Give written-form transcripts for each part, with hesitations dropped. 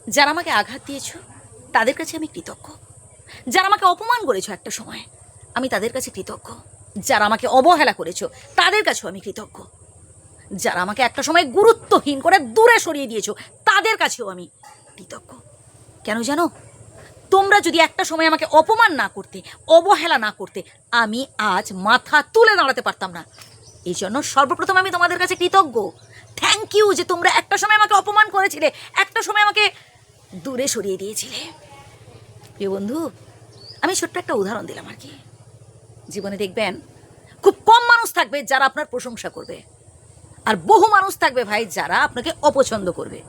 যারা আমাকে আঘাত দিয়েছ তাদের কাছে আমি কৃতজ্ঞ। যারা আমাকে অপমান করেছো একটা সময়, আমি তাদের কাছে কৃতজ্ঞ। যারা আমাকে অবহেলা করেছো তাদের কাছেও আমি কৃতজ্ঞ। যারা আমাকে একটা সময় গুরুত্বহীন করে দূরে সরিয়ে দিয়েছো তাদের কাছেও আমি কৃতজ্ঞ। কেন জানো? তোমরা যদি একটা সময় আমাকে অপমান না করতে, অবহেলা না করতে, আমি আজ মাথা তুলে দাঁড়াতে পারতাম না। এই জন্য সর্বপ্রথম আমি তোমাদের কাছে কৃতজ্ঞ। থ্যাংক ইউ যে তোমরা একটা সময় আমাকে অপমান করেছিলে, একটা সময় আমাকে দূরে সরিয়ে দিয়েছিলে। প্রিয় বন্ধু, আমি ছোট্ট একটা উদাহরণ দিলাম আর কি। জীবনে দেখবেন খুব কম মানুষ থাকবে যারা আপনার প্রশংসা করবে, আর বহু মানুষ থাকবে ভাই যারা আপনাকে অপছন্দ করবে।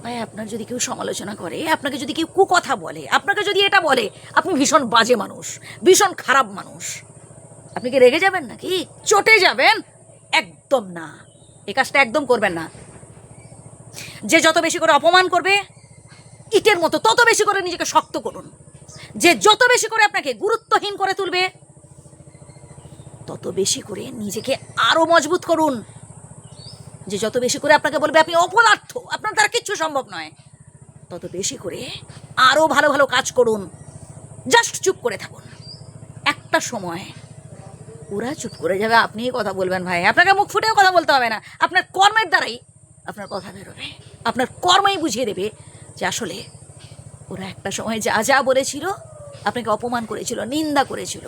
ভাই, আপনার যদি কেউ সমালোচনা করে, আপনাকে যদি কেউ কুকথা বলে, আপনাকে যদি এটা বলে আপনি ভীষণ বাজে মানুষ, ভীষণ খারাপ মানুষ, আপনি কি রেগে যাবেন নাকি? চটে যাবেন? একদম না, এই কাজটা একদম করবেন না। যে যত বেশি করে অপমান করবে, ইটের মতো তত বেশি করে নিজেকে শক্ত করুন। যে যত বেশি করে আপনাকে গুরুত্বহীন করে তুলবে, তত বেশি করে নিজেকে আরো মজবুত করুন। যে যত বেশি করে আপনাকে বলবে আপনি অপদার্থ, আপনার দ্বারা কিচ্ছু সম্ভব নয়, তত বেশি করে আরো ভালো ভালো কাজ করুন। জাস্ট চুপ করে থাকুন। একটা সময় ওরা চুপ করে যাবে, আপনিই কথা বলবেন ভাই। আপনাকে মুখ ফুটেও কথা বলতে হবে না, আপনার কর্মের দ্বারাই আপনার কথা বেরোবে। আপনার কর্মই বুঝিয়ে দেবে যে আসলে ওরা একটা সময় যা যা বলেছিল, আপনাকে অপমান করেছিল, নিন্দা করেছিল,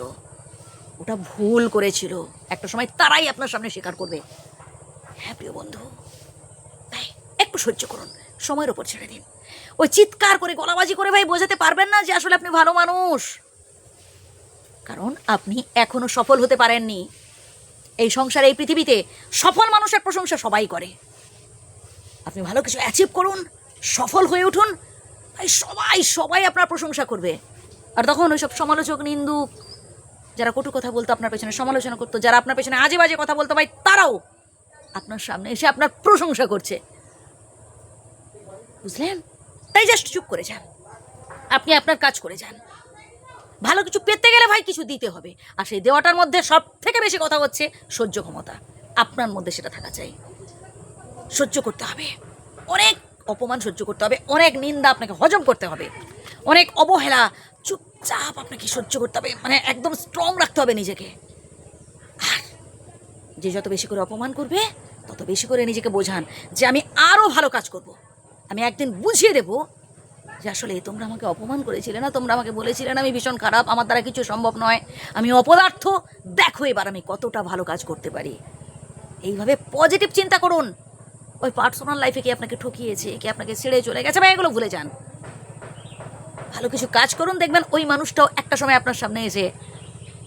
ওটা ভুল করেছিল। একটা সময় তারাই আপনার সামনে স্বীকার করবে। হ্যাঁ প্রিয় বন্ধু, তাই একটু সহ্য করুন, সময়ের ওপর ছেড়ে দিন। ওই চিৎকার করে গলাবাজি করে ভাই বোঝাতে পারবেন না যে আসলে আপনি ভালো মানুষ, কারণ আপনি এখনো সফল হতে পারেননি। এই সংসারে, এই পৃথিবীতে সফল মানুষের প্রশংসা সবাই করে। আপনি ভালো কিছু অ্যাচিভ করুন, সফল হয়ে উঠুন, ভাই সবাই সবাই আপনার প্রশংসা করবে। আর তখন ওইসব সমালোচক, নিন্দুক, যারা কটু কথা বলতো, আপনার পেছনে সমালোচনা করতো, যারা আপনার পেছনে আজে বাজে কথা বলতো, ভাই তারাও আপনার সামনে এসে আপনার প্রশংসা করছে। বুঝলেন? তাই জাস্ট চুপ করে যান, আপনি আপনার কাজ করে যান। ভালো কিছু পেতে গেলে ভাই কিছু দিতে হবে, আর সেই দেওয়াটার মধ্যে সব থেকে বেশি কথা হচ্ছে সহ্য ক্ষমতা। আপনার মধ্যে সেটা থাকা চাই। সহ্য করতে হবে, অনেক অপমান সহ্য করতে হবে, অনেক নিন্দা আপনাকে হজম করতে হবে, অনেক অবহেলা চুপচাপ আপনাকে সহ্য করতে হবে। মানে একদম স্ট্রং রাখতে হবে নিজেকে। আর যে যত বেশি করে অপমান করবে, তত বেশি করে নিজেকে বোঝান যে আমি আরও ভালো কাজ করব। আমি একদিন বুঝিয়ে দেব যে আসলে তোমরা আমাকে অপমান করেছিলে না, তোমরা আমাকে বলেছিলে না আমি ভীষণ খারাপ, আমার দ্বারা কিছু সম্ভব নয়, আমি অপদার্থ, দেখো এবার আমি কতটা ভালো কাজ করতে পারি। এইভাবে পজিটিভ চিন্তা করুন। ওই পার্সোনাল লাইফে কে আপনাকে ঠকিয়েছে, কে আপনাকে ছেড়ে চলে গেছে, ভাই এগুলো ভুলে যান। ভালো কিছু কাজ করুন, দেখবেন ওই মানুষটাও একটা সময় আপনার সামনে এসে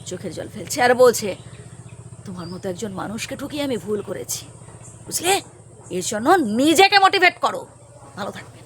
চোখের জল ফেলছে আর বলছে তোমার মতো একজন মানুষকে ঠকিয়ে আমি ভুল করেছি। বুঝলে? এর জন্য নিজেকে মোটিভেট করো। ভালো থাকবে।